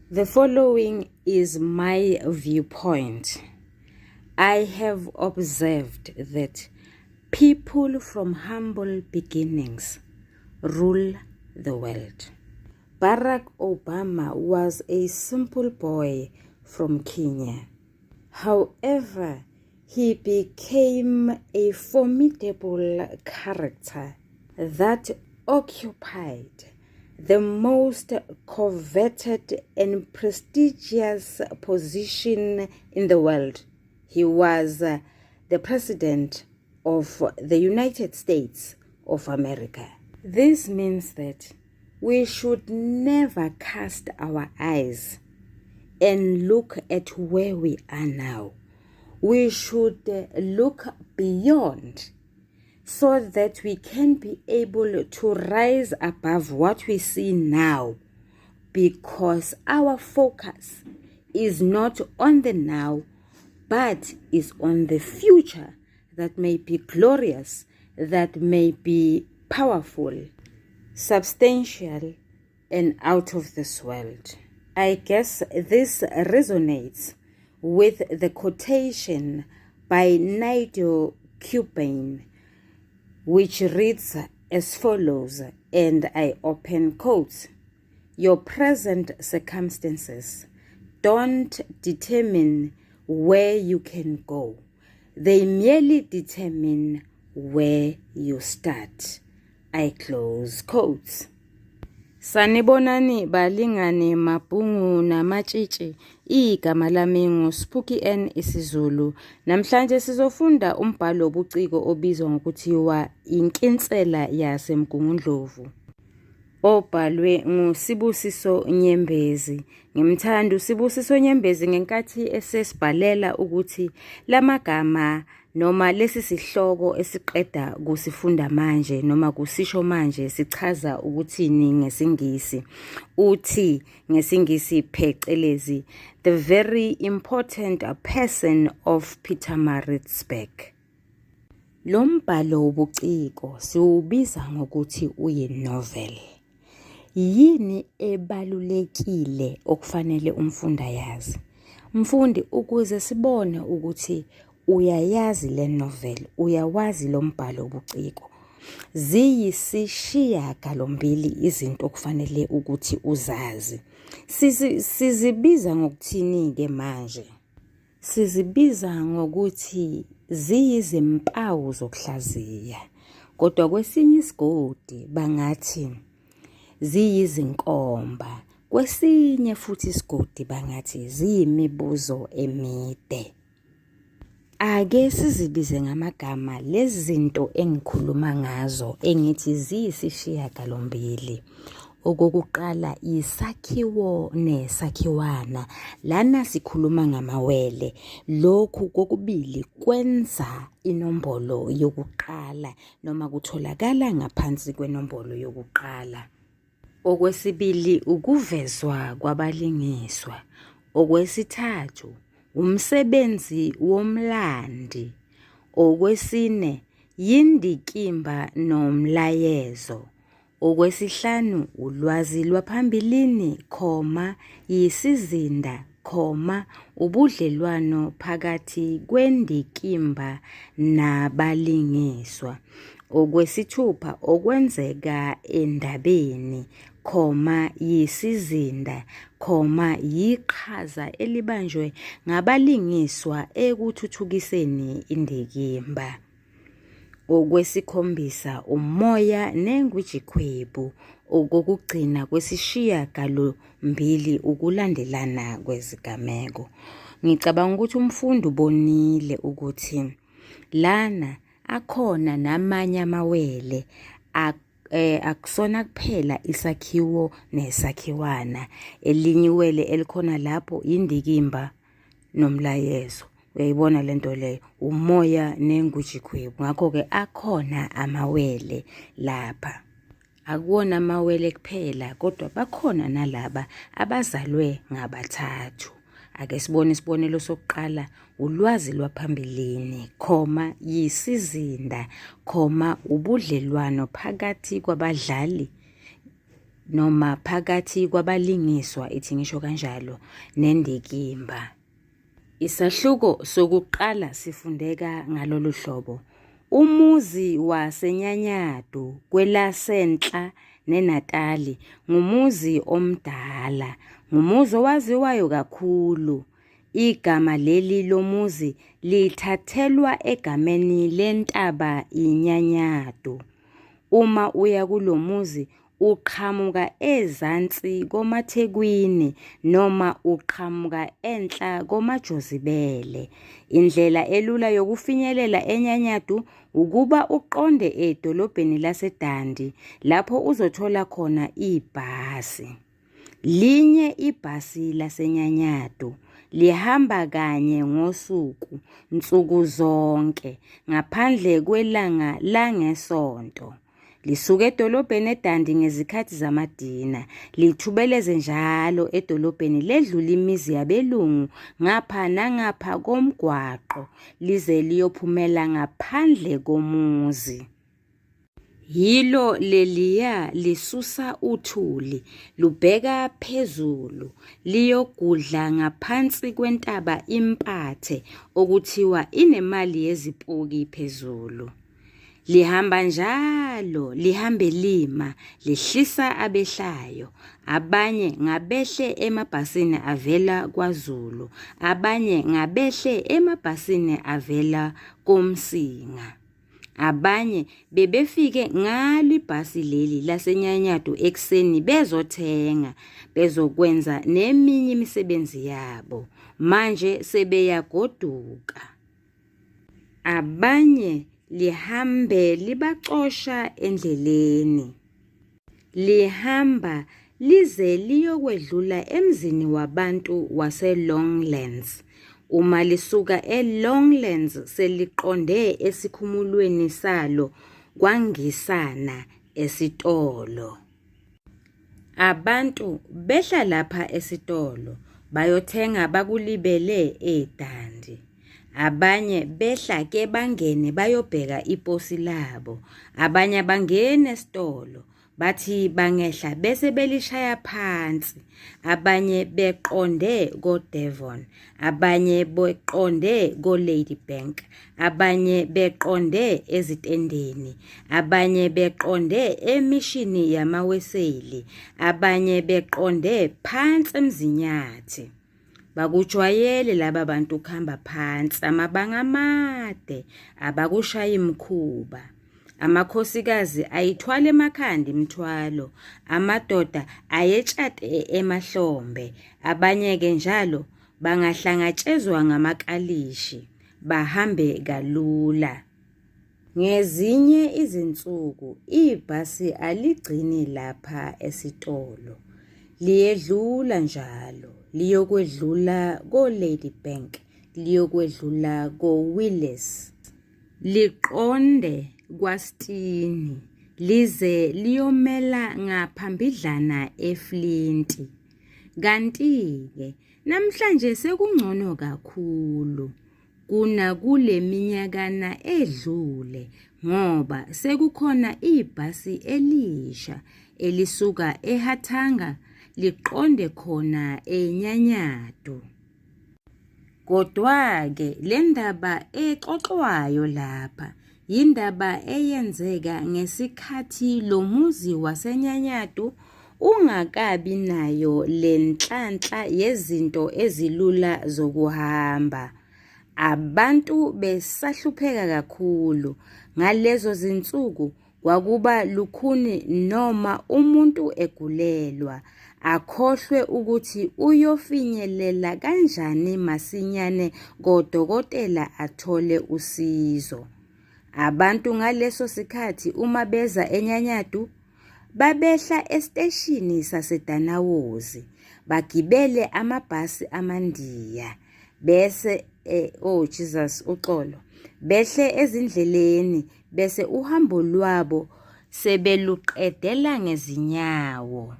The following is my viewpoint. I have observed that people from humble beginnings rule the world. Barack Obama was a simple boy from Kenya. However, he became a formidable character that occupied the most coveted and prestigious position in the world. He was the president of the United States of America. This means that we should never cast our eyes and look at where we are now. We should look beyond so that we can be able to rise above what we see now, because our focus is not on the now, but is on the future that may be glorious, that may be powerful, substantial, and out of this world. I guess this resonates with the quotation by Nigel Cuban, which reads as follows, and I open quotes: "Your present circumstances don't determine where you can go. They merely determine where you start." I close quotes. Sanibonani balingane mabhungu namatshitshi, igama lami nguSpooky N isiZulu. Namhlanje sizofunda umbhalo wobuciko obizwa ngokuthiwa INkinsela YaseMgungundlovu, obhalwe nguSibusiso Nyembezi. Ngimthanda uSibusiso Nyembezi ngenkathi esesibhalela ukuthi lamagama noma lesi sihloko esiqeda kusifunda manje noma kusisho manje sichaza ukuthini ngesingisi. Uthi ngesingisi phecelezi the very important person of Pietermaritzburg. Lo mbhalo wobuciko siwubiza ngokuthi uyinovel. Yini ebalulekile okufanele umfundi ayazi? Mfundi, ukuze sibone ukuthi uyayazi le novel, uyawazi lo mbhalo wobuciko, ziyisishiyagalombili izinto okufanele ukuthi uzazi. Sizibiza ngokuthini-ke manje? Sizibiza ngokuthi ziyizimpawu zokuhlaziya, kodwa kwesinye isigodi bangathi ziyizinkomba, kwesinye futhi isigodi bangathi ziyimibuzo emide. Ake sizibize ngamagama lezi zinto engikhuluma ngazo engithi ziyisishiyagalombili. Okokuqala, isakhiwo nesakhiwana. Lana sikhuluma ngamawele. Lokhu kokubili kwenza inombolo yokuqala noma kutholakala ngaphansi kwenombolo yokuqala. Okwesibili, ukuvezwa kwabalingiswa. Okwesithathu, umsebenzi womlandi. Okwesine, Indikimba nomlayezo. Okwesihlanu, ulwazi lwaphambilini, isizinda, ubudlelwane phakathi kwendikimba nabalingiswa. Okwesithupha, okwenzeka endabeni, isizinda, iqhaza elibanjwe ngabalingiswa ekuthuthukiseni indikimba. Okwesikhombisa, umoya nengwijikhwebu. Okokugcina kwesishiyagalombili, ukulandelana kwezigameko. Ngicabanga ukuthi umfundi ubonile ukuthi lana akhona namanye amawele, akusona kuphela isakhiwo nesakhiwana. Elinye iwele elikhona lapho indikimba nomlayezo. Uyayibona lento leyo, umoya nengwijikhwebu. Ngakho-ke akhona amawele lapha. Akuwona amawele kuphela, kodwa bakhona nalaba abazalwe ngabathathu. Ake sibone isibonelo sokuqala, ulwazi lwaphambilini, isizinda, ubudlelwane phakathi kwabadlali, noma phakathi kwabalingiswa ithi ngisho kanjalo nendikimba. Isahluko sokuqala sifundeka ngalolu hlobo. Umuzi waseNyanyadu kwelasenhla neNatali ngumuzi omdala, ngumuzi owaziwayo kakhulu. Igama leli lomuzi lithathelwa egameni lentaba iNyanyadu. Uma uya kulomuzi uqhamuka ezansi komathekwini noma uqhamuka enhla komajozibele. Indlela elula yokufinyelela eNyanyadu ukuba uqonde edolobheni laseDandi lapho uzothola khona ibhasi. Linye ibhasi laseNyanyadu lihamba kanye ngosuku nsuku zonke ngaphandle kwelanga langesonto. Lisuke edolobheni eDandi ngezikhathi zamadina, lithubeleze njalo edolobheni ledlula imizi yabelungu ngapha nangapha komgwaqo lize liyophumela ngaphandle komuzi. Yilo leliya lisusa uthuli lubheka phezulu liyogudla ngaphansi kwentaba impathe okuthiwa inemali yezipuki phezulu. Lihamba njalo, lihambe lima, lihlisa abehlayo. Abanye ngabehle emabhasini avela kwaZulu, abanye ngabehle emabhasini avela koMsinga. Abanye bebefike ngalo ibhasi leli laseNyanyadu ekseni bezothenga, bezokwenza neminye imisebenzi yabo. Manje sebeyagoduka. Abanye lihambe libacosha endleleni. Lihamba lize liyokwedlula emzini wabantu waseLonglands. Uma lisuka eLonglands seliqonde esikhumulweni salo kwangisana esitolo. Abantu behla lapha esitolo bayothenga bakulibele eDandi. Abanye behla ke bangene bayobheka iposi labo. Abanye bangene esitolo bathi bangehla bese belishaya phansi. Abanye beqonde koDevon, abanye beqonde koLadybank, abanye beqonde ezitendeni, abanye beqonde emishini yamaweseli, abanye beqonde phansi emzinyathi. Bakujwayele laba bantu ukuhamba phansi amabanga amade, abakushaya imkhuba. Amakhosikazi ayithwala emakhanda imithwalo, amadoda ayetshate emahlombe. Abanye-ke njalo bangahlangatshezwa ngamakalishi, bahambe kalula. Ngezinye izinsuku ibhasi aligcini lapha esitolo, liyedlula njalo, liyokwedlula koLadybank, liyokwedlula koWillis, liqonde kwaStini, lize liyomela ngaphambidlana eFlinti. Kanti-ke namhlanje sekungcono kakhulu kule minyakana edlule ngoba sekukhona ibhasi elisha elisuka eHathanga liqonde khona eNyanyadu. Kodwa-ke le ndaba exoxwayo lapha yindaba eyenzeka ngesikhathi lo muzi waseNyanyadu ungakabi nayo lenhlanhla yezinto ezilula zokuhamba. Abantu besahlupheka kakhulu ngalezo zinsuku. Kwakuba lukhuni noma umuntu egulelwa akhohlwe ukuthi uyofinyelela kanjani masinyane kodokotela athole usizo. Abantu ngaleso sikhathi uma beza eNyanyadu babehla esiteshini saseDanawozi bagibele amabhasi amandiya bese Jesus uxolo, behle ezindleleni bese uhambo lwabo sebeluqedela ngezinyawo.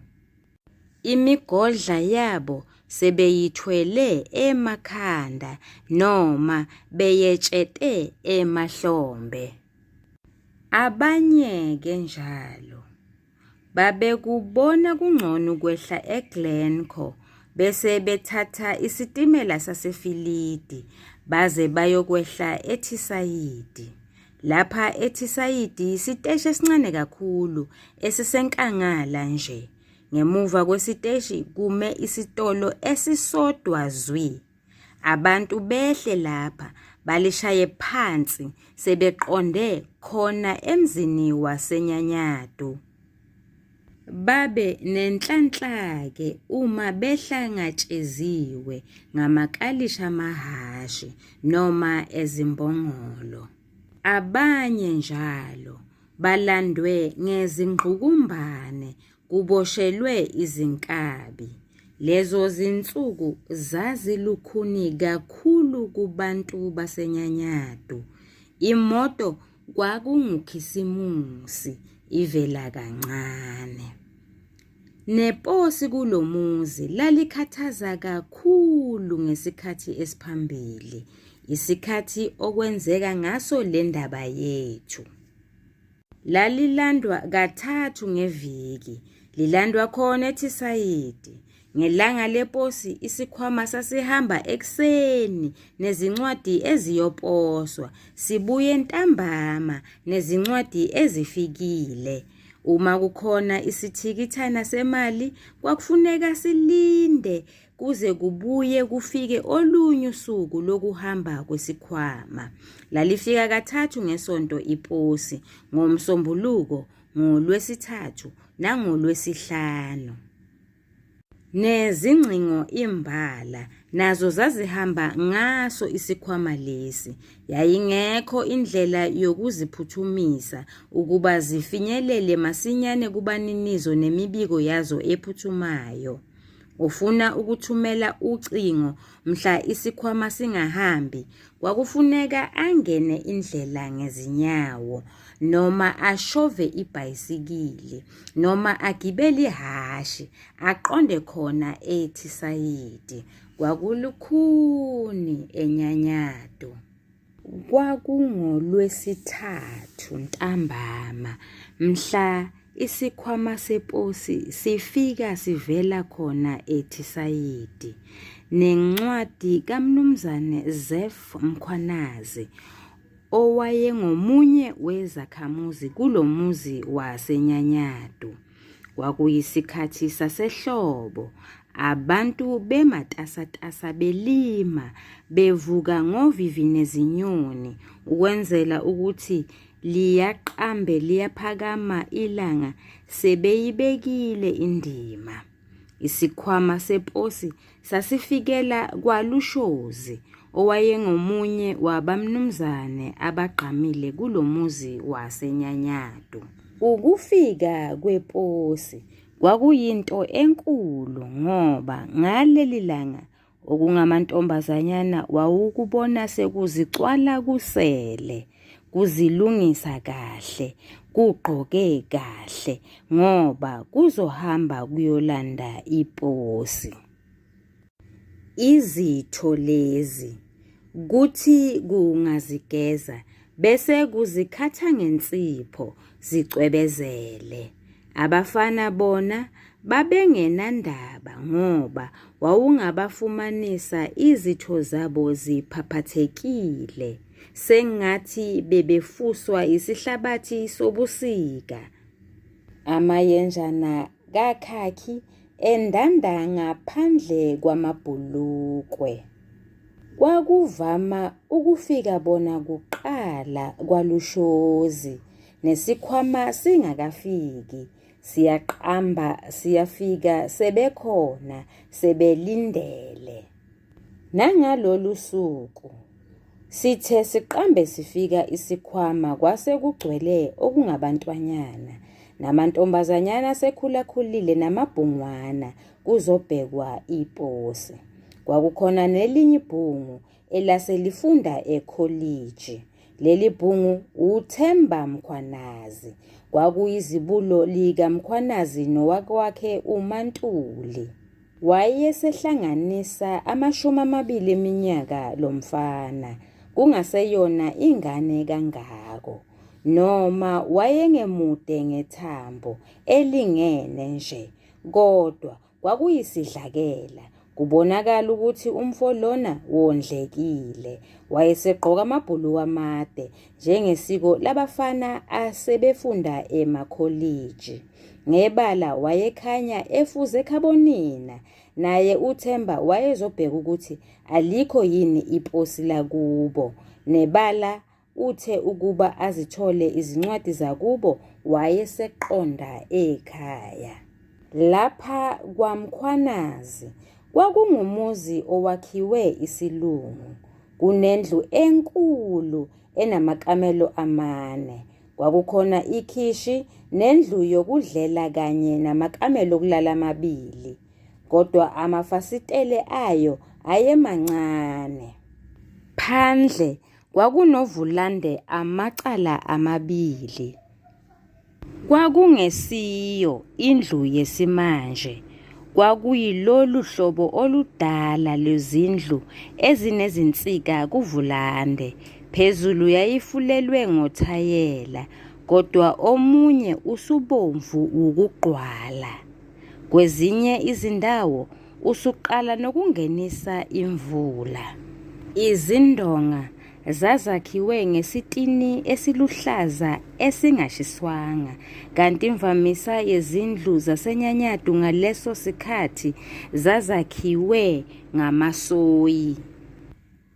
Imigodla yabo sebeyithwele emakhanda noma beyetshete emahlombe. Abanye ke njalo babekubona kungcono ukwehla eGlencoe bese bethatha isitimela sasefilidi baze bayokwehla eThisayidi. Lapha eThisayidi isiteshi esincane kakhulu esisenkangala nje. Ngemuva kwesiteshi kume isitolo esisodwa zwi. Abantu behle lapha balishaye phansi sebeqonde khona emzini waseNyanyadu. Babe nenhlanhla-ke uma behlangatsheziwe ngamakalisha amahashi noma ezimbongolo. Abanye njalo balandwe ngezingqukumbane kuboshelwe izinkabi. Lezo zinsuku zazilukhuni kakhulu kubantu baseNyanyadu. Imoto kwakungukhisimusi ivela kancane. Neposi kulomuzi lalikhathaza kakhulu ngesikhathi esiphambili, isikhathi okwenzeka ngaso le ndaba yethu. Lalilandwa kathathu ngeviki, lilandwa khona eThisayidi. Ngelanga leposi isikhwama sasihamba ekseni nezincwadi eziyoposwa, sibuye ntambama nezincwadi ezifikile. Uma kukhona isithikithana semali kwakufuneka silinde kuze kubuye kufike olunye usuku lokuhamba kwesikhwama. Lalifika kathathu ngesonto iposi, ngoMsombuluko, ngoLwesithathu nangoLwesihlanu. Nezingcingo imbala nazo zazihamba ngaso isikhwama lesi. Yayingekho indlela yokuziphuthumisa ukuba zifinyelele masinyane kubaninizo nemibiko yazo ephuthumayo. Ufuna ukuthumela ucingo mhla isikhwama singahambi, kwakufuneka angene indlela ngezinyawo noma ashove ibhayisikili noma agibele ihashi aqonde khona eThisayidi. Kwakulukhuni eNyanyadu. KwakungoLwesithathu ntambama mhla isikhwama seposi sifika sivela khona eThisayidi nencwadi kaMnumzane Zef Mkhwanazi owayengomunye wezakhamuzi kulomuzi waseNyanyadu. Kwakuyisikhathi sasehlobo, abantu bematasatasa belima bevuka ngovivi nezinyoni ukwenzela ukuthi liyaqambe liyaphakama ilanga sebeyibekile indima. Isikhwama seposi sasifikela kwaLushozi owayengomunye wabamnumzane abagqamile kulomuzi waseNyanyadu. Ukufika kweposi kwakuyinto enkulu ngoba ngaleli langa okungamantombazanyana wawukubona sekuzicwala kusele, kuzilungisa kahle, kugqoke kahle ngoba kuzohamba kuyolanda iposi. Izitho lezi kuthi kungazigeza bese kuzikhatha ngensipho zicwebezele. Abafana bona babengenandaba ngoba wawungabafumanisa izitho zabo ziphaphathekile, sengathi bebefuswa isihlabathi sobusika. Amayenjana kakhakhi endanda ngaphandle kwamabhulukwe. Kwakuvama ukufika bona kuqala kwaLushozi nesikhwama singakafiki. Siyaqamba siyafika sebekhona sebelindele. Nangalolu suku sithe siqambe sifika isikhwama kwase kugcwele okungabantwanyana namantombazanyana sekhulakhulile namabhungwana kuzobhekwa iposi. Kwakukhona nelinye ibhungu elaselifunda ekholiji. Leli bhungu uThemba Mkhwanazi. Kwakuyizibulo lika Mkhwanazi nowakwakhe uMantuli. Wayesehlanganisa 20 eminyaka lo mfana, kungaseyona ingane kangako. noma wayengemude ngethambo elingene nje, kodwa kwakuyisidlakela. Kubonakala ukuthi umfo lona wondlekile. Wayesegqoka amabhuluku amade njengesiko labafana asebefunda emakholiji. Ngebala wayekhanya efuze ekhabonina, naye uThemba wayezobheka ukuthi alikho yini iposi lakubo. Nebala uthe ukuba azithole izincwadi zakubo wayeseqonda ekhaya. Lapha kwaMkhwanazi kwakungumuzi owakhiwe isilungu. Kunendlu enkulu enamakamelo 4. Kwakukhona ikhishi nendlu yokudlela kanye namakamelo okulala 2. Kodwa amafasitele ayo ayemancane. Phandle kwakunovulande amacala 2. Kwakungesiyo indlu yesimanje. Kwakuyilolu hlobo oludala lwezindlu ezinezinsika kuvulande. Phezulu yayifulelwe ngothayela, kodwa omunye usubomvu ukugqwala. Kwezinye izindawo usuqala nokungenisa imvula. Izindonga zazakhiwe ngesitini esiluhlaza esingashiswanga, kanti imvamisa yezindlu zasenyanyadu ngaleso sikhathi zazakhiwe ngamasoyi.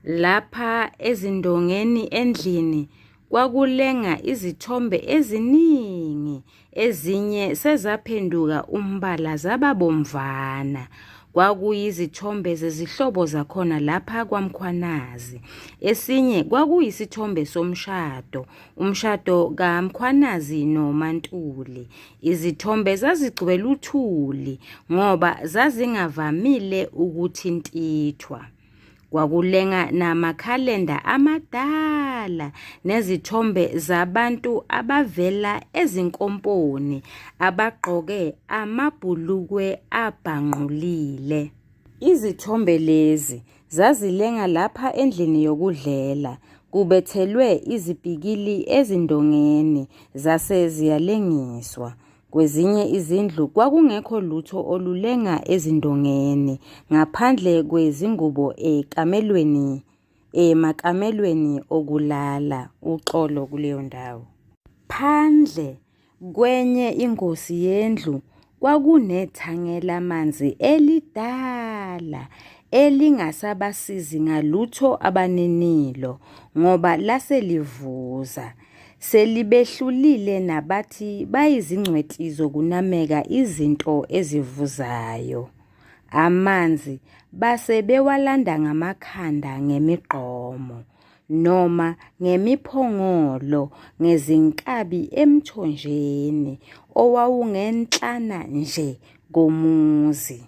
Lapha ezindongeni endlini kwakulenga izithombe eziningi, ezinye sezaphenduka umbala zababomvana. Kwakuyizithombe zezihlobo zakhona lapha kwaMkhwanazi. Esinye kwakuyisithombe somshado, umshado kaMkhwanazi noMaNtuli. Izithombe zazigcwele uthuli ngoba zazingavamile ukuthintithwa. Kwakulenga namakhalenda amadala nezithombe zabantu abavela ezinkomponi abagqoke amabhulukwe abhanqulile. Izithombe lezi zazilenga lapha endlini yokudlela. Kubethelwe izipikili ezindongeni zase ziyalengiswa. Kwezinye izindlu kwakungekho lutho olulenga ezindongeni ngaphandle kwezingubo emakamelweni okulala uxolo kuleyo ndawo. Phandle kwenye ingosi yendlu kwakunethange lamanzi elidala elingasabasizi ngalutho abaninilo ngoba laselivuza. Selibehlulile nabathi bayizingcweti zokunameka izinto ezivuzayo. Amanzi base bewalanda ngamakhanda ngemigqomo noma ngemiphongolo ngezinkabi emthonjeni owawungenhlana nje komuzi.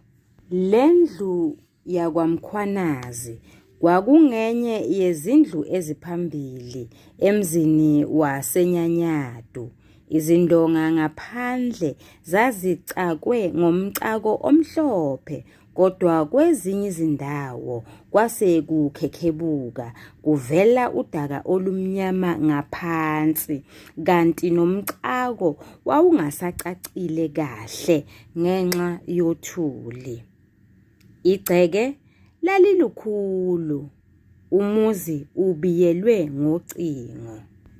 Lendlu yakwaMkhwanazi kwakungenye yezindlu eziphambili emzini wasenyanyadu. Izindonga ngaphandle zazicakwe ngomcako omhlophe, kodwa kwezinye izindawo kwase kukhekhebuka kuvela udaka olumnyama ngaphansi, kanti nomcako wawungasacacile kahle ngenxa yothuli. Igceke lalilukhulu, umuzi ubiyelwe ngocingo.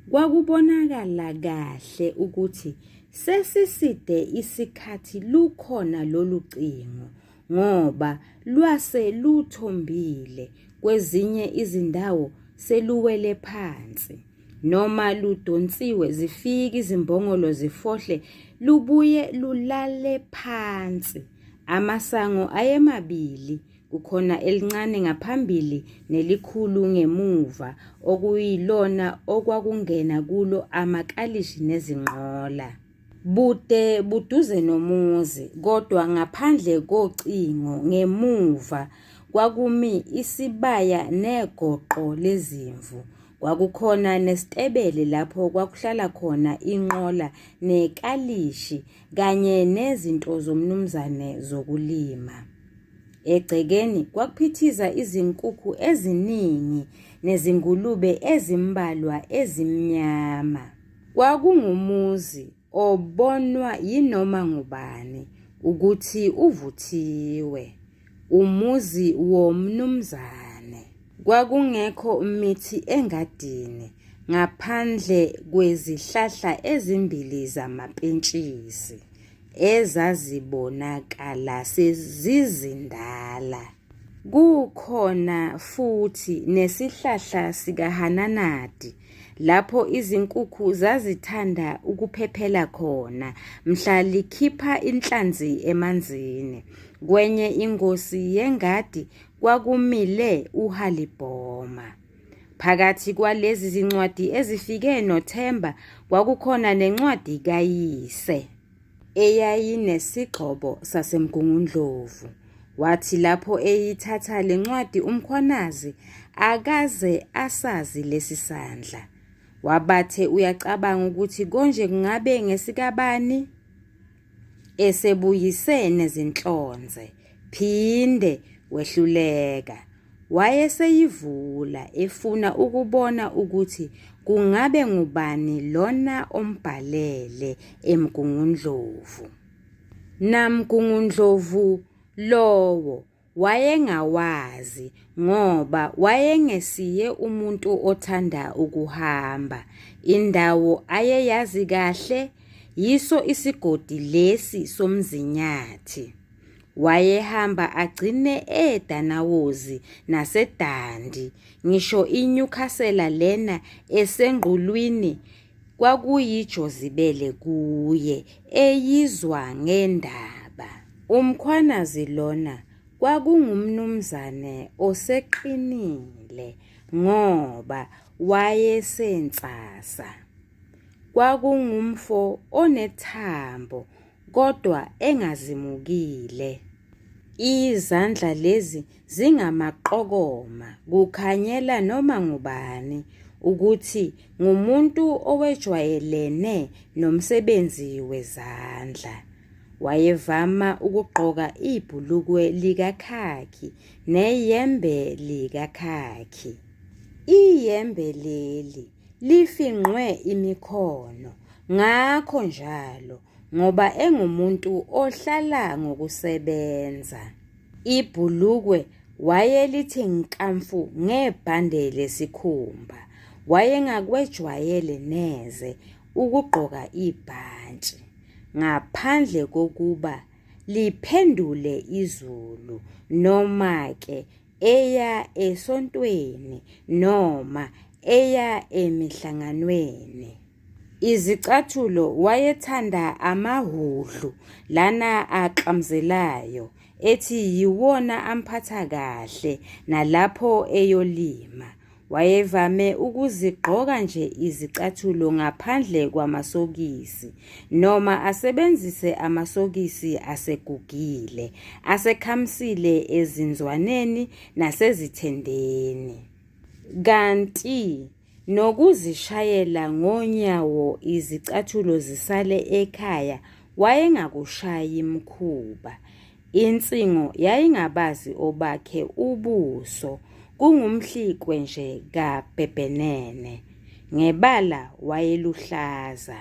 Kwakubonakala kahle ukuthi sesiside isikhathi lukhona lolu cingo ngoba lwase luthombile, kwezinye izindawo seluwele phansi. Noma ludonsiwe zifike izimbongolo zifohle, lubuye lulale phansi. Amasango ayemabili, kukhona elincane ngaphambili nelikhulu ngemuva, okuyilona okwakungena kulo amakalishi nezinqola. Bude buduze nomuzi, kodwa ngaphandle kocingo ngemuva kwakumi isibaya negoqo lezimvu. Kwakukhona nesitebele lapho kwakuhlala khona inqola nekalishi kanye nezinto zomnumzane zokulima. Egcekeni kwakuphithiza izinkukhu eziningi nezingulube ezimbalwa ezimnyama. Kwakungumuzi obonwa yinoma ngubani ukuthi uvuthiwe, umuzi womnumzane. Kwakungekho mithi engadini ngaphandle kwezihlahla ezimbili zamapentshisi ezazibonakala sezizindala. Kukhona futhi nesihlahla sikahananadi lapho izinkukhu zazithanda ukuphephela khona mhla likhipha inhlanzi emanzini. Kwenye ingosi yengadi kwakumile uhalibhoma. Phakathi kwalezi zincwadi ezifike noThemba kwakukhona nencwadi kayise eyayinesigxobo saseMgungundlovu. Wathi lapho eyithatha le ncwadi umkhwanazi akaze asazi lesi sandla. Wabathe uyacabanga ukuthi konje kungabe ngesikabani? Esebuyise nezinhlonze, phinde wehluleka. Wayeseyivula efuna ukubona ukuthi kungabe ngubani lona ombhalele eMgungundlovu. NaMgungundlovu lowo wayengawazi ngoba wayengesiye umuntu othanda ukuhamba. Indawo ayeyazi kahle yiso isigodi lesi somzinyathi. Wayehamba agcine eDanawozi naseDandi, ngisho iNyukhasela lena esengqulwini kwakuyijozibele kuye eyizwa ngendaba. Umkhwanazi lona kwakungumnumzane oseqinile ngoba wayesentsasa. Kwakungumfo onethambo kodwa engazimukile. Izandla lezi zingamaqokoma, kukhanyela noma ngubani ukuthi ngumuntu owejwayelene nomsebenzi wezandla. Wayevama ukugqoka ibhulukwe likakhakhi neyembe likakhakhi. Iyembe leli lifinqwe imikhono, ngakho njalo ngoba engumuntu ohlala ngokusebenza. Ibhulukwe wayelithi nkamfu ngebhande lesikhumba. Wayengakwejwayele neze ukugqoka ibhantshi ngaphandle kokuba liphendule izulu noma ke eya esontweni noma eya emihlanganweni. Izicathulo wayethanda amahudlu lana aqamzelayo ethi yiwona amphatha kahle nalapho eyolima. Wayevame ukuzigqoka nje izicathulo ngaphandle kwamasokisi noma asebenzise amasokisi asegugile, asekhamsile ezinzwaneni nasezithendeni. Kanti nokuzishayela ngonyawo izicathulo zisale ekhaya wayengakushayi mkhuba. Insingo yayingabazi obakhe ubuso, kungumhlikwe nje kabhebhenene. Ngebala wayeluhlaza.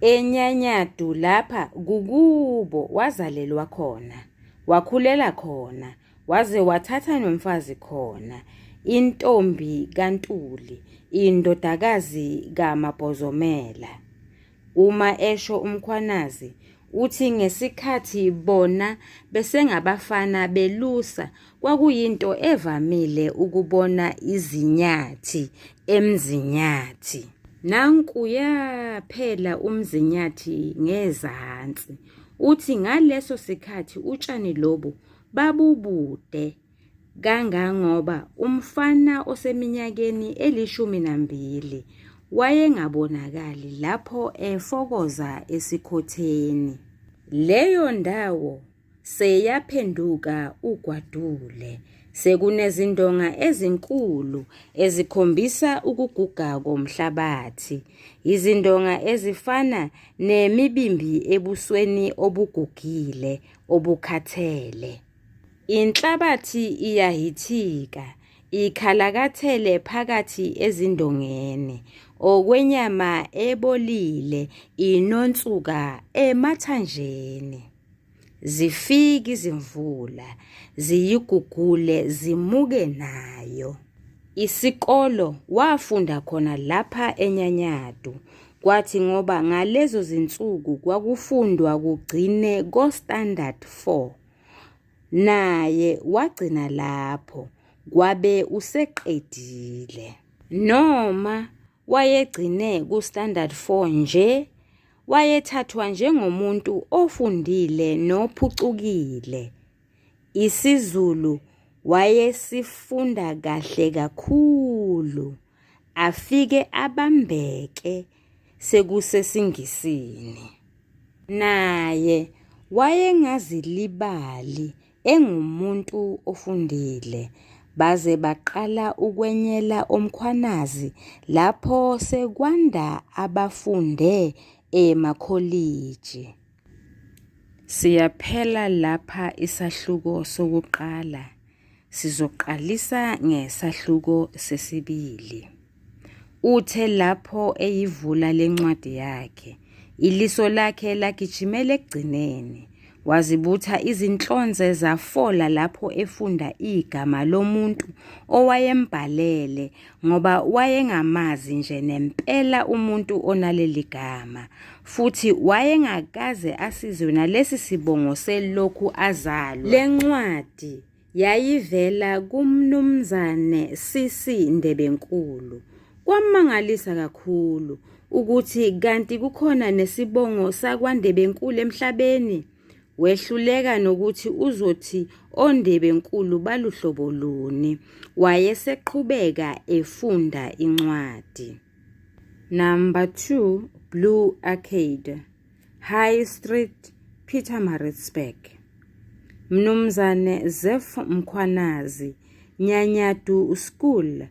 Enyanyadu lapha kukubo wazalelwa khona, wakhulela khona, waze wathatha nomfazi khona, intombi kaNtuli, indodakazi kaMabhozomela. Uma esho umkhwanazi uthi ngesikhathi bona besengabafana belusa kwakuyinto evamile ukubona izinyathi emzinyathi. Nankuya phela umzinyathi ngezansi. Uthi ngaleso sikhathi utshani lobu babubude kangangoba umfana oseminyakeni 12 wayengabonakali lapho efokoza esikhotheni. Leyo ndawo seyaphenduka ugwadule. Sekunezindonga ezinkulu ezikhombisa ukuguga komhlabathi. Izindonga ezifana nemibimbi ebusweni obugugile obukhathele. Inhlabathi iyahithika, ikhalakathele phakathi ezindongeni, okwenyama ebolile inonsuka emathanjeni. Zifike izimvula, ziyigugule zimuke nayo. Isikolo wafunda khona lapha eNyanyadu, kwathi ngoba ngalezo zinsuku kwakufundwa kugcine ko-standard 4, naye wagcina lapho kwabe useqedile. Noma wayegcine ku-standard 4 nje, wayethathwa njengomuntu ofundile nophucukile. IsiZulu wayesifunda kahle kakhulu, afike abambeke sekusesiNgisini. Naye wayengazilibali engumuntu ofundile, baze baqala ukwenyela omkhwanazi lapho sekwanda abafunde emakholiji. Siyaphela lapha isahluko sokuqala. Sizoqalisa ngesahluko sesibili. Uthe lapho eyivula lencwadi yakhe, iliso lakhe lagijimela ekugcineni. Wazibutha izinhlonze zafola lapho efunda igama lomuntu owayembhalele, ngoba wayengamazi nje nempela umuntu onaleli gama, futhi wayengakaze asizwe nalesi sibongo selokhu azalwa. Le ncwadi yayivela kumnumzane Sisi Ndebenkulu. Kwamangalisa kakhulu ukuthi kanti kukhona nesibongo sakwaNdebenkulu emhlabeni. Wehluleka nokuthi uzothi oNdebenkulu baluhlobo luni. Wayeseqhubeka efunda incwadi. Number 2, Blue Arcade, High Street, Pietermaritzburg. Mnumzane Zef Mkhwanazi, Nyanyadu School,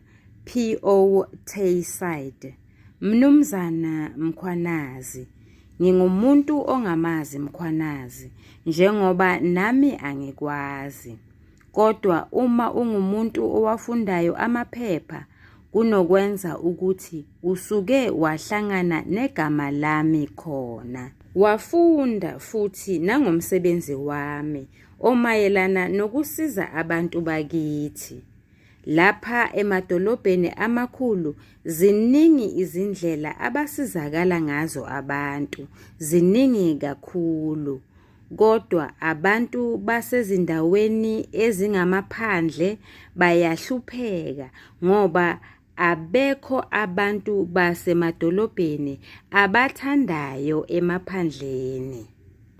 P.O. Tayside. Mnumzana Mkhwanazi, ngingumuntu ongamazi Mkhwanazi, njengoba nami angikwazi. Kodwa uma ungumuntu owafundayo amaphepha, kunokwenza ukuthi usuke wahlangana negama lami khona. Wafunda futhi nangomsebenzi wami omayelana nokusiza abantu bakithi. Lapha emadolobheni amakhulu ziningi izindlela abasizakala ngazo abantu, ziningi kakhulu. Kodwa abantu basezindaweni ezingamaphandle bayahlupheka ngoba abekho abantu basemadolobheni abathandayo emaphandleni.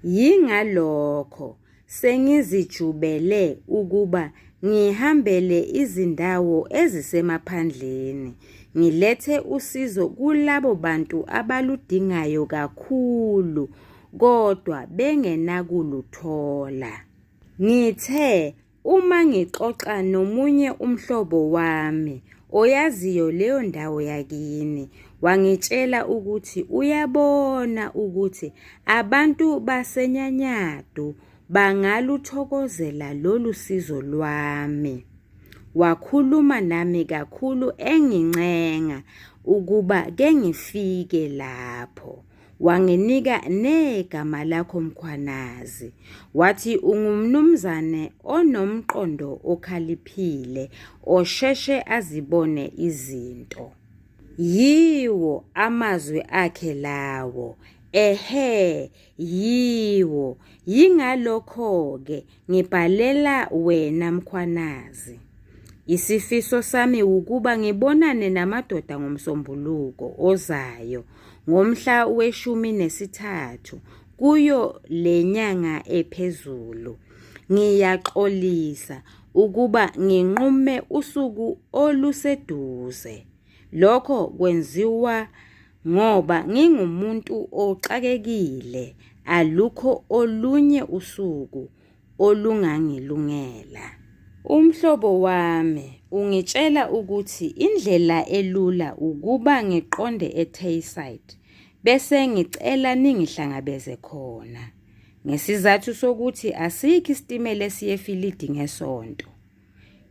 Yingalokho sengizijubele ukuba ngihambele izindawo ezisemaphandleni, ngilethe usizo kulabo bantu abaludingayo kakhulu, kodwa bengenakuluthola. Ngithe uma ngixoxa nomunye umhlobo wami oyaziyo leyo ndawo yakini, wangitshela ukuthi uyabona ukuthi abantu baseNyanyadu bangaluthokozela lolu sizo lwami. Wakhuluma nami kakhulu engincenga ukuba ke ngifike lapho. Wanginika negama lakho Mkhwanazi. Wathi ungumnumzane onomqondo okhaliphile, osheshe azibone izinto. Yiwo amazwi akhe lawo. Ehe, yiwo. Yingalokho-ke ngibhalela wena Mkhwanazi. Isifiso sami ukuba ngibonane namadoda ngomsombuluko ozayo, ngomhla we-13 kuyo lenyanga ephezulu. Ngiyaxolisa ukuba nginqume usuku oluseduze. Lokho kwenziwa ngoba ngingumuntu oxakekile, alukho olunye usuku olungangilungela. Umhlobo wami ungitshela ukuthi indlela elula ukuba ngiqonde eTayside, bese ngicela ningihlangabeze khona. Ngesizathu sokuthi asikho isitimela esiye eFilidi ngesonto.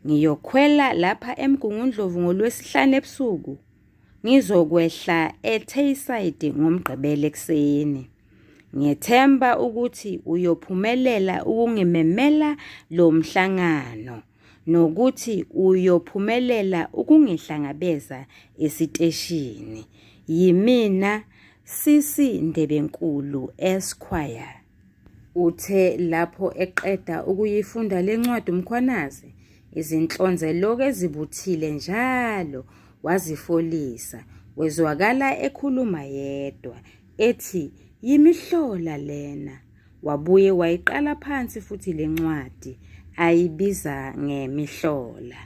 Ngiyokhwela lapha eMgungundlovu ngoLwesihlanu ebusuku. Ngizokwehla eTayside ngoMgqibelo ekuseni. Ngiyethemba ukuthi uyophumelela ukungimemela lo mhlangano nokuthi uyophumelela ukungihlangabeza esiteshini. Yimina Sisi Ndebenkulu Esquire. Uthe lapho eqeda ukuyifunda le ncwadi umkhwanazi, izinhlonzelo ezibuthile njalo wazifolisa. Wezwakala ekhuluma yedwa ethi yimihlola lena. Wabuye wayiqala phansi futhi le ncwadi ayibiza ngemihlola.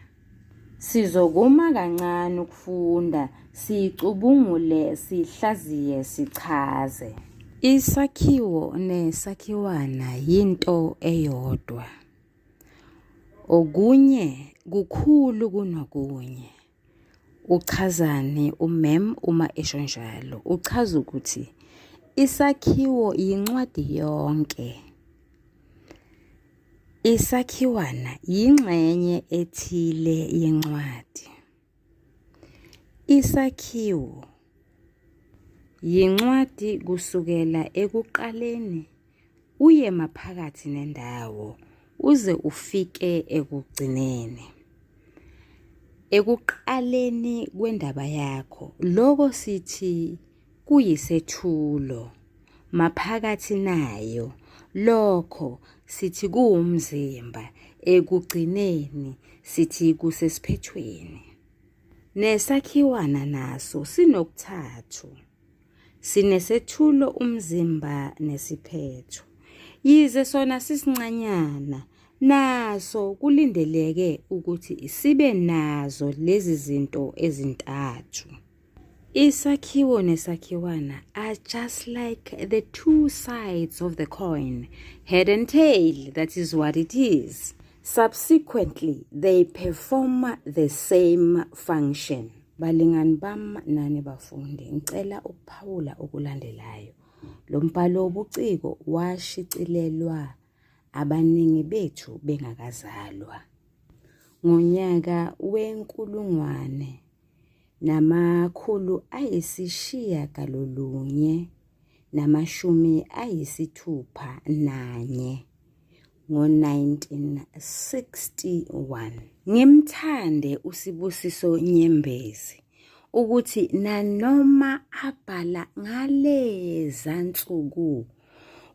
Sizokuma kancane ukufunda, sicubungule, sihlaziye, sichaze. Isakhiwo nesakhiwana yinto eyodwa. Okunye kukhulu kunokunye. Uchazani umem uma esho njalo? Uchaza ukuthi isakhiwo yincwadi yonke. Isakhiwana yingxenye ethile yencwadi. Isakhiwo yincwadi kusukela ekuqaleni uye maphakathi nendawo uze ufike ekugcineni. Ekuqaleni kwendaba yakho lokho sithi kuyisethulo, maphakathi nayo lokho sithi kuwumzimba, ekugcineni sithi kusesiphethweni. Nesakhiwana naso sinokuthathu, sinesethulo, umzimba nesiphetho. Yize sona sisincanyana, naso kulindeleke ukuthi sibe nazo lezi zinto ezintathu. Isakhiwo nesakhiwana are just like the two sides of the coin, head and tail, that is what it is. Subsequently, they perform the same function. Balingani bam nani bafundi, ngicela ukuphawula okulandelayo. Lo mbhalo wobuciko washicilelwa abaningi bethu bengakazalwa. Ngonyaka we-1961 ngo-1961. Ngimthande uSibusiso Nyembezi ukuthi nanoma abhala ngaleza nsuku,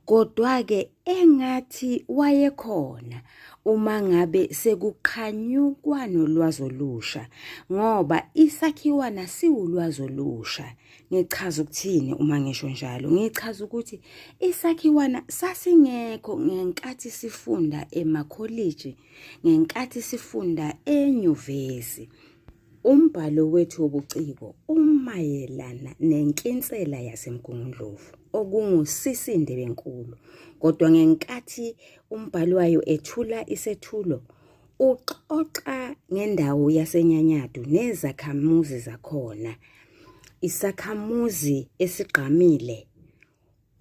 kodwa-ke engathi wayekhona uma ngabe sekuqhanyukwa nolwazi olusha, ngoba isakhiwana siwulwazi olusha. Ngichaza ukuthini uma ngisho njalo? Ngichaza ukuthi isakhiwana sasingekho ngenkathi sifunda emakholiji, ngenkathi sifunda enyuvesi. Umbhalo wethu wobuciko umayelana nenkinsela YaseMgungundlovu, okungusisi Ndebenkulu. Kodwa ngenkathi umbhalo wayo ethula isethulo, uxoxa ngendawo yaseNyanyadu nezakhamuzi zakhona. Isakhamuzi esigqamile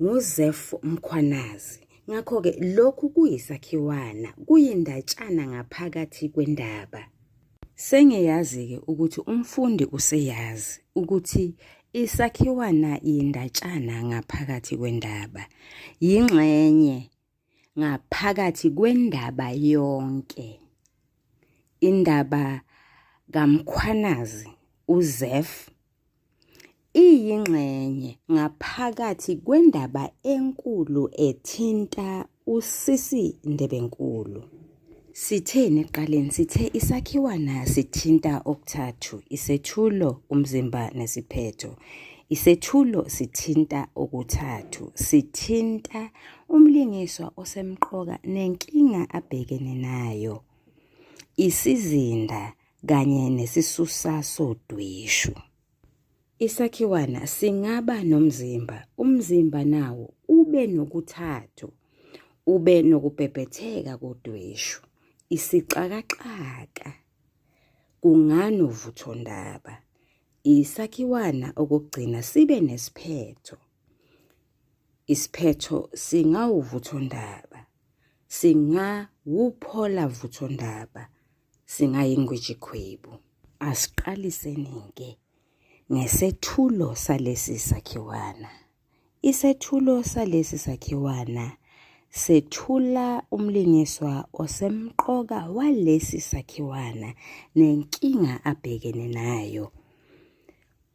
nguZef Mkhwanazi. Ngakho-ke lokhu kuyisakhiwana, kuyindatshana ngaphakathi kwendaba. Sengiyazi-ke ukuthi umfundi useyazi ukuthi isakhiwana yindatshana ngaphakathi kwendaba, yingxenye ngaphakathi kwendaba yonke. Indaba kaMkhwanazi uZef iyingxenye ngaphakathi kwendaba enkulu ethinta usisi Ndebenkulu. Sitheni eqaleni? Sithe isakhiwana sithinta okuthathu: isethulo, umzimba nesiphetho. Isethulo sithinta okuthathu, sithinta umlingiswa osemqoka nenkinga abhekene nayo, isizinda kanye nesisusa sodwishu. Isakhiwana singaba nomzimba, umzimba nawo ube nokuthathu, ube nokubhebhetheka kodwishu, isixakaxaka, kunganovuthondaba. Isakhiwana okugcina sibe nesiphetho. Isiphetho singawuvuthondaba, singawuphola vuthondaba, singayingwijikhwebu. Asiqaliseni-ke ngesethulo salesi sakhiwana. Isethulo salesi sakhiwana sethula umlingiswa osemqoka walesi sakhiwana nenkinga abhekene nayo.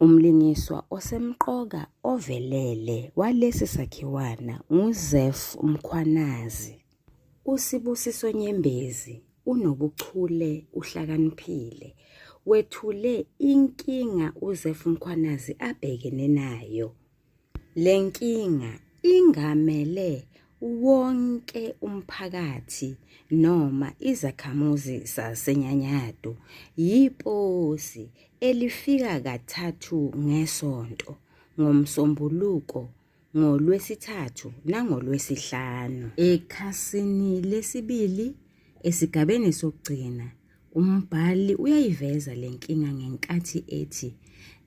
Umlingiswa osemqoka ovelele walesi sakhiwana uZef Mkhwanazi. uSibusiso Nyembezi unobuchule, uhlakaniphile, wethule inkinga uZef Mkhwanazi abhekene nayo. Le nkinga ingamele wonke umphakathi noma izakhamuzi zaseNyanyado. Yiposi elifika kathathu ngesonto, ngoMsombuluko, ngoLwesithathu nangoLwesihlanu. Ekhasini lesibili esigabeni sokugcina umbhali uyayiveza le nkinga ngenkathi ethi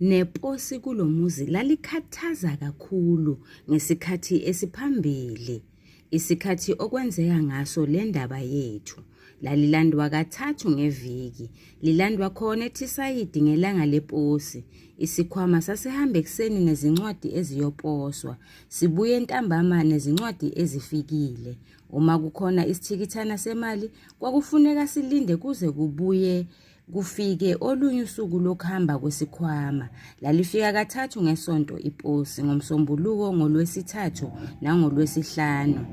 neposi kulomuzi lalikhathaza kakhulu ngesikhathi esiphambili, isikhathi okwenzeka ngaso le ndaba yethu. Lalilandwa kathathu ngeviki, lilandwa khona eThisayidi ngelanga leposi. Isikhwama sasehamba ekuseni nezincwadi eziyoposwa, sibuye entambama nezincwadi ezifikile. Uma kukhona isithikithana semali kwakufuneka silinde kuze kubuye kufike olunye usuku lokuhamba kwesikhwama. Lalifika kathathu ngesonto iposi, ngoMsombuluko, ngoLwesithathu nangoLwesihlanu.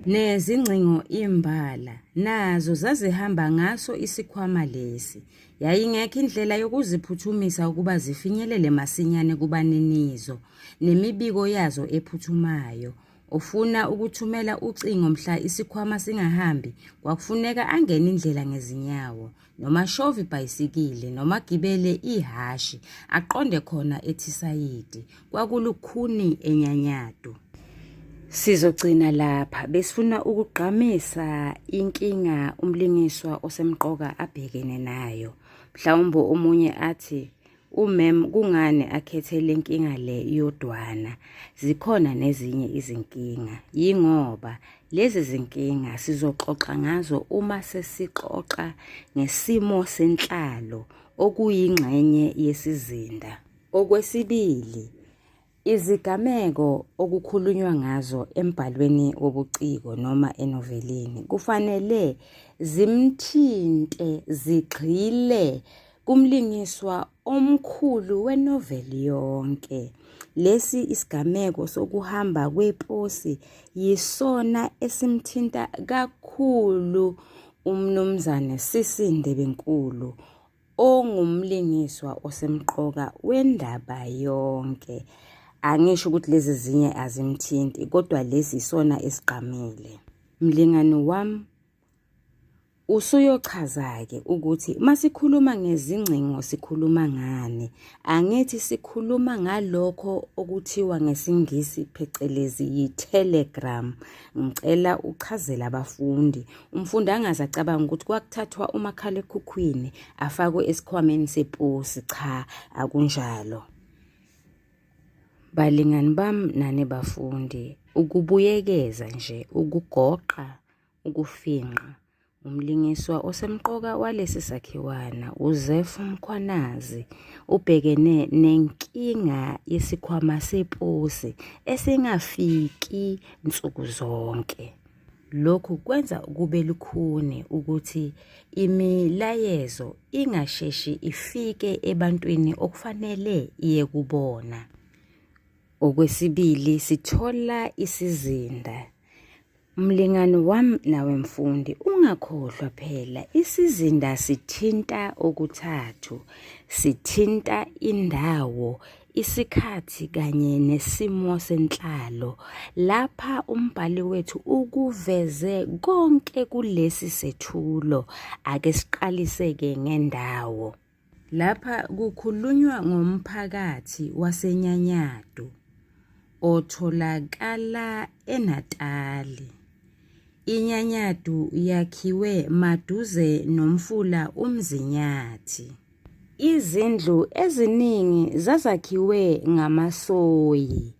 Nezingcingo imbala nazo zazihamba ngaso isikhwama lesi. Yayingekho indlela yokuziphuthumisa ukuba zifinyelele masinyane kubaninizo, nemibiko yazo ephuthumayo. Ofuna ukuthumela ucingo mhla isikhwama singahambi kwakufuneka angene indlela ngezinyawo, noma shove ibhayisikili, noma gibele ihashi aqonde khona eThisayidi. Kwakulukhuni eNyanyado. Sizogcina lapha. Besifuna ukugqamisa inkinga umlingiswa osemqoka abhekene nayo. Mhlawumbe omunye athi umem kungani akhethe le nkinga le yodwana, zikhona nezinye izinkinga. Yingoba lezi zinkinga sizoxoxa ngazo uma sesixoxa ngesimo senhlalo okuyingxenye yesizinda. Okwesibili, izigameko okukhulunywa ngazo embhalweni wobuciko noma inovelini kufanele zimthinte, zigxile kumlingiswa omkhulu wenoveli yonke. Lesi isigameko sokuhamba kweposi yisona esimthinta kakhulu umnumzane Sisinde Benkulu, ongumlingiswa osemqoka wendaba yonke. Angisho ukuthi lezi zinye azimthinti, kodwa lesi isona esigqamile. Mlingani wami, usuyochaza-ke ukuthi masikhuluma ngezingcingo sikhuluma ngani. Angithi sikhuluma ngalokho okuthiwa ngesingisi phecelezi yi-Telegram. Ngicela uchazele abafundi. Umfundi angazacabanga ukuthi kwakuthathwa umakhalekhukhwini afakwe esikhwameni seposi. Cha, akunjalo. Balingani bami nani bafundi, ukubuyekeza nje, ukugoqa, ukufinqa, umlingiswa osemqoka walesi sakhiwana uZef Mkhwanazi ubhekene nenkinga yesikhwama seposi esingafiki nsuku zonke. Lokhu kwenza kube lukhuni ukuthi imilayezo ingasheshi ifike ebantwini okufanele iye kubona. Okwesibili, sithola isizinda. Mlingani wami nawe mfundi, ungakhohlwa phela isizinda sithinta okuthathu. Sithinta indawo, isikhathi kanye nesimo senhlalo. Lapha umbhali wethu ukuveze konke kulesi sethulo. Ake siqaliseke ngendawo. Lapha kukhulunywa ngomphakathi waseNyanyado otholakala eNatali. INyanyado yakhiwe maduze nomfula uMzinyathi. Izindlu eziningi zazakhiwe ngamasoyi.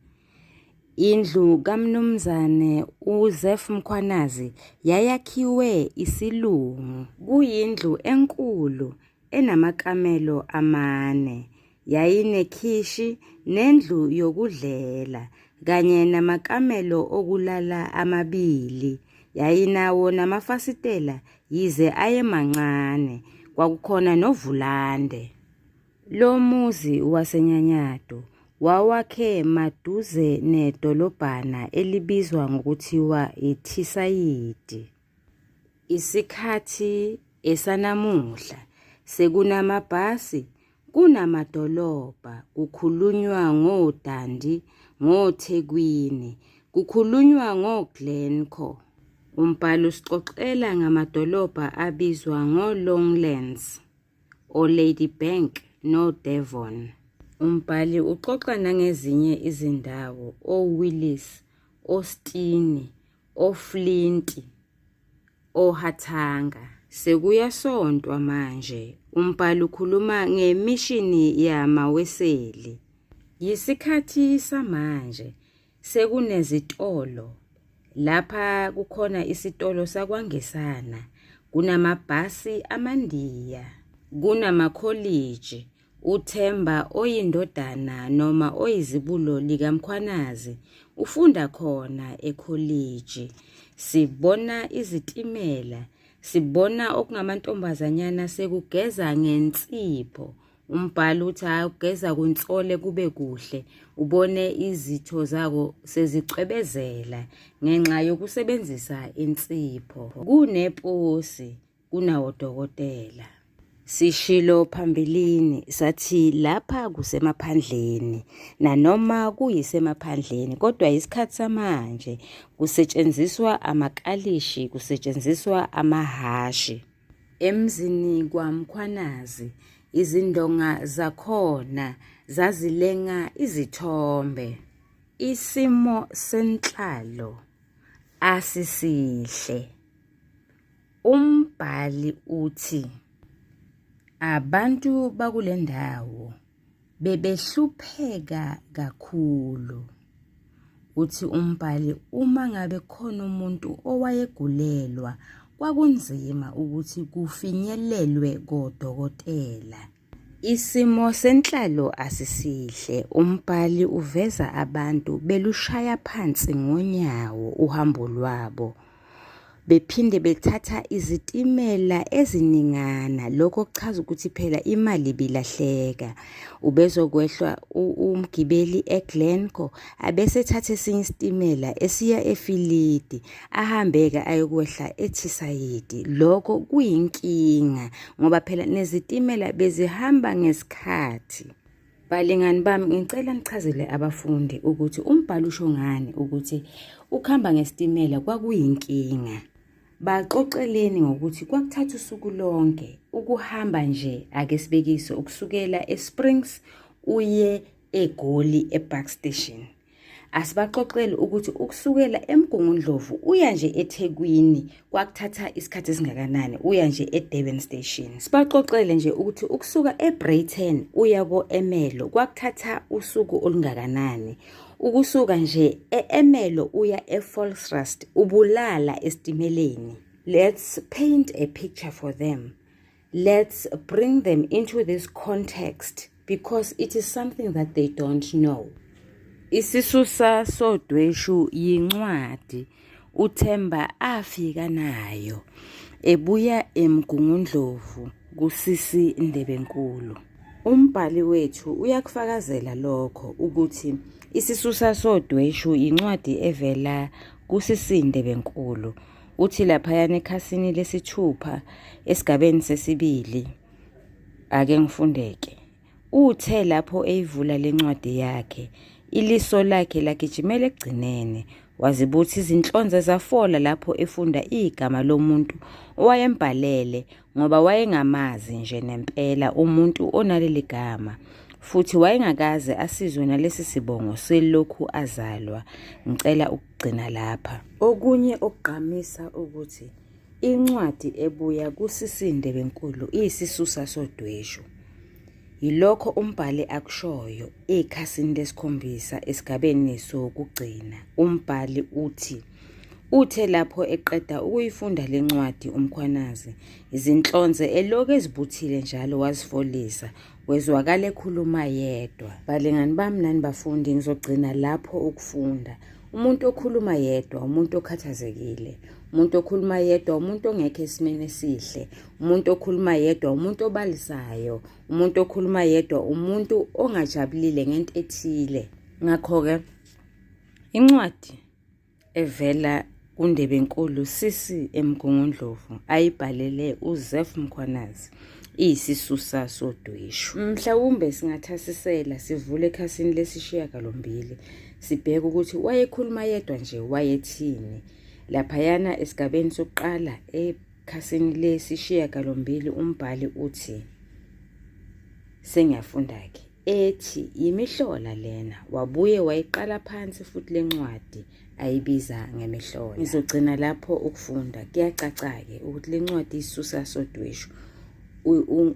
Indlu kaMnumzane uZefMkhwanazi yayakhiwe isilungu. Kuyindlu enkulu enamakamelo 4. Yayinekhishi nendlu yokudlela kanye namakamelo okulala 2. Yayinawo namafasitela yize ayemancane. Kwakukhona novulande. Lo muzi waseNyanyado wawakhe maduze nedolobhana elibizwa ngokuthiwa iThisayidi. Isikhathi esanamuhla sekunamabhasi, kunamadolobha, kukhulunywa ngoDandi, ngoThekwini, kukhulunywa ngoGlencoe. Umbhalo usixoxela ngamadolobha abizwa ngoLonglands, oLadybank noDevon. Umbhali uxoxa nangezinye izindawo oWillis, oStini, oFlint, oHathanga. Sekuyasontwa manje. Umbhali ukhuluma ngemishini yamaweseli. Yisikhathi samanje sekunezitolo. Lapha kukhona isitolo sakwangesana. Kunamabhasi amandiya. Kunamakholiji. UThemba oyindodana noma oyizibulo likaMkhwanazi ufunda khona ekholiji. Sibona izitimela, sibona okungamantombazanyana sekugeza ngensipho. Umbhalo uthi ugeza kwinsole kube kuhle, ubone izitho zako sezicwebezela ngenxa yokusebenzisa insipho. Kuneposi, kunawodokotela. Sishilo phambilini sathi lapha kusemaphandleni, nanoma kuyisemaphandleni kodwa isikhathi samanje kusetshenziswa amakalishi, kusetshenziswa amahashi. Emzini kwaMkhwanazi izindonga zakhona zazilenga izithombe. Isimo senhlalo asisihle. Umbhali uthi abantu bakulendawo bebehlupheka kakhulu. Uthi umbhali uma ngabe khona umuntu owayegulelwa kwakunzima ukuthi kufinyelelwe kodokotela. Isimo senhlalo asisihle. Umbhali uveza abantu belushaya phansi ngonyawo uhambo lwabo. Bephinde bethatha izitimela eziningana. Lokho kuchaza ukuthi phela imali bilahleka. Ubezokwehla umgibeli eGlencoe abese ethatha esinye isitimela esiya eFilidi ahambeka ayokwehla eThisayidi. Lokho kuyinkinga ngoba phela nezitimela bezihamba ngesikhathi. Balingani bami, ngicela nichazele abafundi ukuthi umbhalo usho ngani ukuthi ukuhamba ngesitimela kwakuyinkinga. Baxoxeleni ngokuthi kwakuthatha usuku lonke ukuhamba nje ake sibekiso ukusukela eSprings uye eGoli eBark Station. Asibaxoxele ukuthi ukusukela eMgungundlovu uya nje eThekwini kwakuthatha isikhathi esingakanani, uya nje eDurban Station. Sibaxoxele nje ukuthi ukusuka eBrayton uya koEmelo kwakuthatha usuku olungakanani. Ukusuka nje eEmelo uya eFallsrust ubulala esitimeleni. Let's paint a picture for them. Let's bring them into this context because it is something that they don't know. Isisusa sodweshu yincwadi uThemba afika nayo ebuya eMgungundlovu kusisi Ndebenkulu. Umbhali wethu uyakufakazela lokho ukuthi isisusa sodweshu incwadi evela kusisi Ndebenkulu. Uthi laphayana ekhasini lesithupha esigabeni sesibili, ake ngifundeke. Uthe lapho eyivula lencwadi yakhe iliso lakhe lagijimela ekugcineni, wazibuthi izinhlonze zafola lapho efunda igama lomuntu owayembhalele ngoba wayengamazi nje nempela umuntu onaleli gama, futhi wayengakaze asizwe nalesi sibongo selokhu azalwa. Ngicela ukugcina lapha. Okunye okugqamisa ukuthi incwadi ebuya kusisi Ndebenkulu isisusa sodweshu. Yilokho umbhali akushoyo ekhasini lesikhombisa esigabeni sokugcina. Umbhali uthe lapho eqeda ukuyifunda lencwadi umkhwanazi, izinhlonze elokhu ezibuthile njalo wazifolisa, wezwakala ekhuluma yedwa. Balingani bami nani bafundi, ngizogcina lapho ukufunda. Umuntu okhuluma yedwa umuntu okhathazekile, umuntu okhuluma yedwa umuntu ongekho esimeni esihle, umuntu okhuluma yedwa umuntu obalisayo, umuntu okhuluma yedwa umuntu ongajabulile ngento ethile. Ngakho-ke incwadi evela kuNdebenkulu YaseMgungundlovu ayibhalele uZef Mkhwanazi iyisisusa sodweshu. Mhlawumbe singathasisela sivule ekhasini lesishiyagalombili sibheke ukuthi wayekhuluma yedwa nje wayethini. Laphayana esigabeni sokuqala ekhasini lesishiyagalombili umbhali uthi, sengiyafunda-ke, ethi yimihlola lena, wabuye wayiqala phansi futhi lencwadi ayibiza ngemihlola. Ngizogcina lapho ukufunda. Kuyacaca-ke ukuthi lencwadi isisusa sodweshu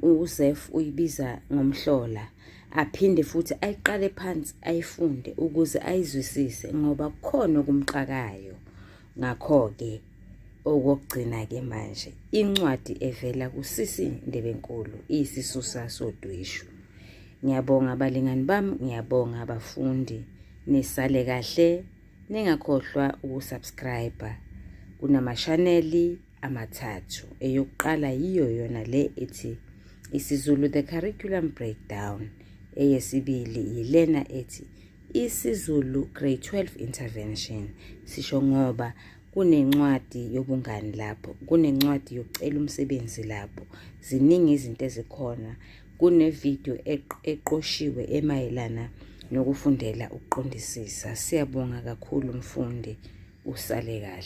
uZef uyibiza ngomhlola, aphinde futhi ayiqale phansi ayifunde ukuze ayizwisise ngoba kukhona okumxakayo. Ngakho-ke okugcina-ke manje incwadi evela kusisi Ndebenkulu iyisisusa sodweshu. Ngiyabonga abalingani bami, ngiyabonga abafundi, nisale kahle, ningakhohlwa ukusubscribe. Kunamashaneli amathathu, eyokuqala yiyo yona le ethi isiZulu the curriculum breakdown, eyesibili yilena ethi isiZulu grade 12 intervention. Sisho ngoba kunencwadi yobungani lapho, kunencwadi yokucela umsebenzi lapho, ziningi izinto ezikhona. Kunevideo eqoshiwe emayelana nokufundela ukuqondisisa. Siyabonga kakhulu mfundi, usale kahle.